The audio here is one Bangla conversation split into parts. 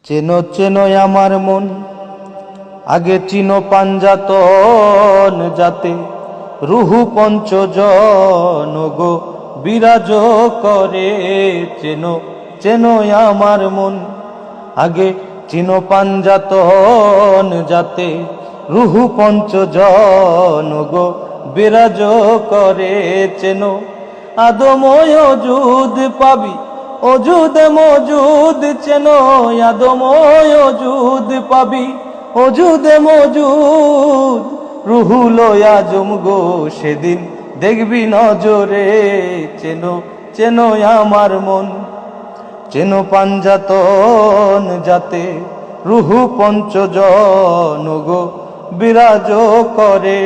চেনো চেনো আমার মন, আগে চিনো পাঞ্জাতন, যাতে রুহু পঞ্চজন গো বিরাজ করে। চেনো চেনো আমার মন, আগে চিনো পাঞ্জাতন, যাতে রুহু পঞ্চজন গো বিরাজ করে। চেনো আদময় অজুদ পাবি, অজুদ মজুদ, চেনো আদময় অজুদ পাবি, অজুদ মজুদ। রুহুল আজম গো সেদিন দেখবি নজরে। চেনো চেনো আমার মন, চেনো পাঞ্জাতন, যাতে রুহু পঞ্চজন গো বিরাজ করে।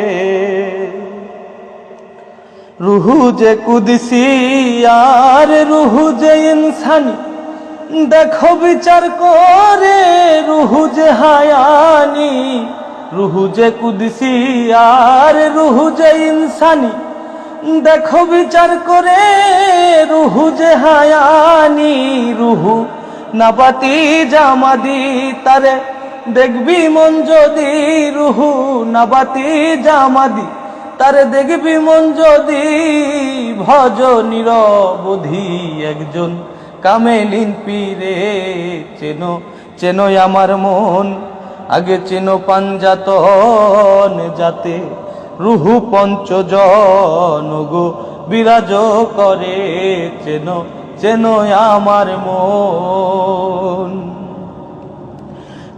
রুহু যে কুদসি আর রুহু যে ইনসানি, দেখো বিচার করে। রুহু যে হায়ানি, রুহু যে কুদসি আর রুহু যে ইনসানি, দেখো বিচার করে। রুহু যে হায়ানি, রুহু নাবাতি জামাদি, তারে দেখবি মন যদি। রুহু নাবাতি জামাদি, তারে দেখবি মন যদি। ভজ নিরবধি একজন কামেলিন পীরে। চেনো চেনো আমার মন, আগে চেনো পাঞ্জাতন, যাতে রুহু পঞ্চজন গো বিরাজ করে। চেনো চেনো আমার মন।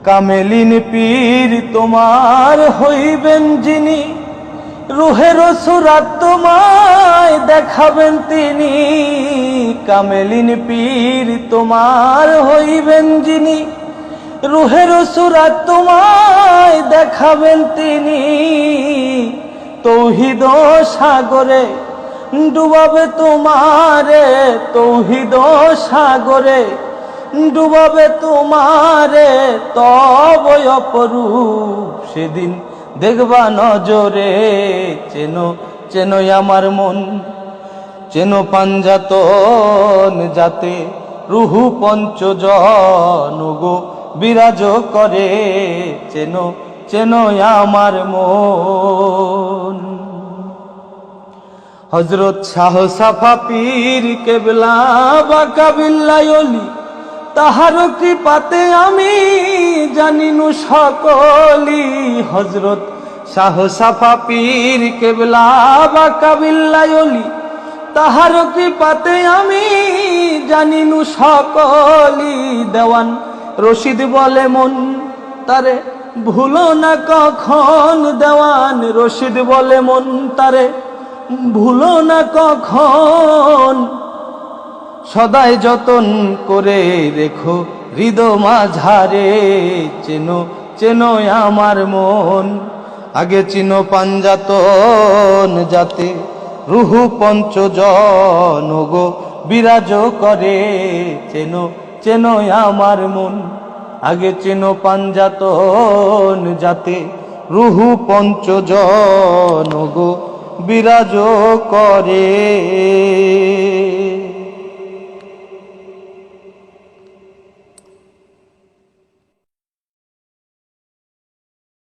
কামেলিন পীর তোমার হইবেন যিনি, রুহের সুরাত তোমায় দেখাবেন তিনি। কামেলিন পীর তোমার হইবেন যিনি, রুহের সুরাত তোমায় দেখাবেন তিনি। তৌহিদ সাগরে ডুবাবে তোমারে, তৌহিদ সাগরে ডুবাবে তোমারে। তবে অপরূপ সেদিন দেখবা নজরে। চেনো চেনো আমার মন, চেনো পাঞ্জাতন, যাতে রুহু পঞ্চজন গো বিরাজ করে। চেনো চেনো আমার মন। হযরত শাহ সাফা পীর কেবলা বাকা বিল্লাহ ওলি, তাহার কৃপাতে আমি জানিনু সকলি। হযরত শাহ সাফা পীর কেবলা বাকা বিল্লাহ ওলি, তাহার কৃপাতে আমি জানিনু সকলি। দেওয়ান রশিদ বলে মন তারে ভুলো না কখন। দেওয়ান রশিদ বলে মন তারে ভুলো না কখন। সদাই যতন করে রেখো হৃদয় মাঝারে। চেনো চেনো আমার মন, আগে চিনো পাঞ্জাতন, যাতে রুহু পঞ্চজন গো বিরাজ করে। চেনো চেনো আমার মন, আগে চেনো পাঞ্জাতন, যাতে রুহু পঞ্চজন গো বিরাজ করে।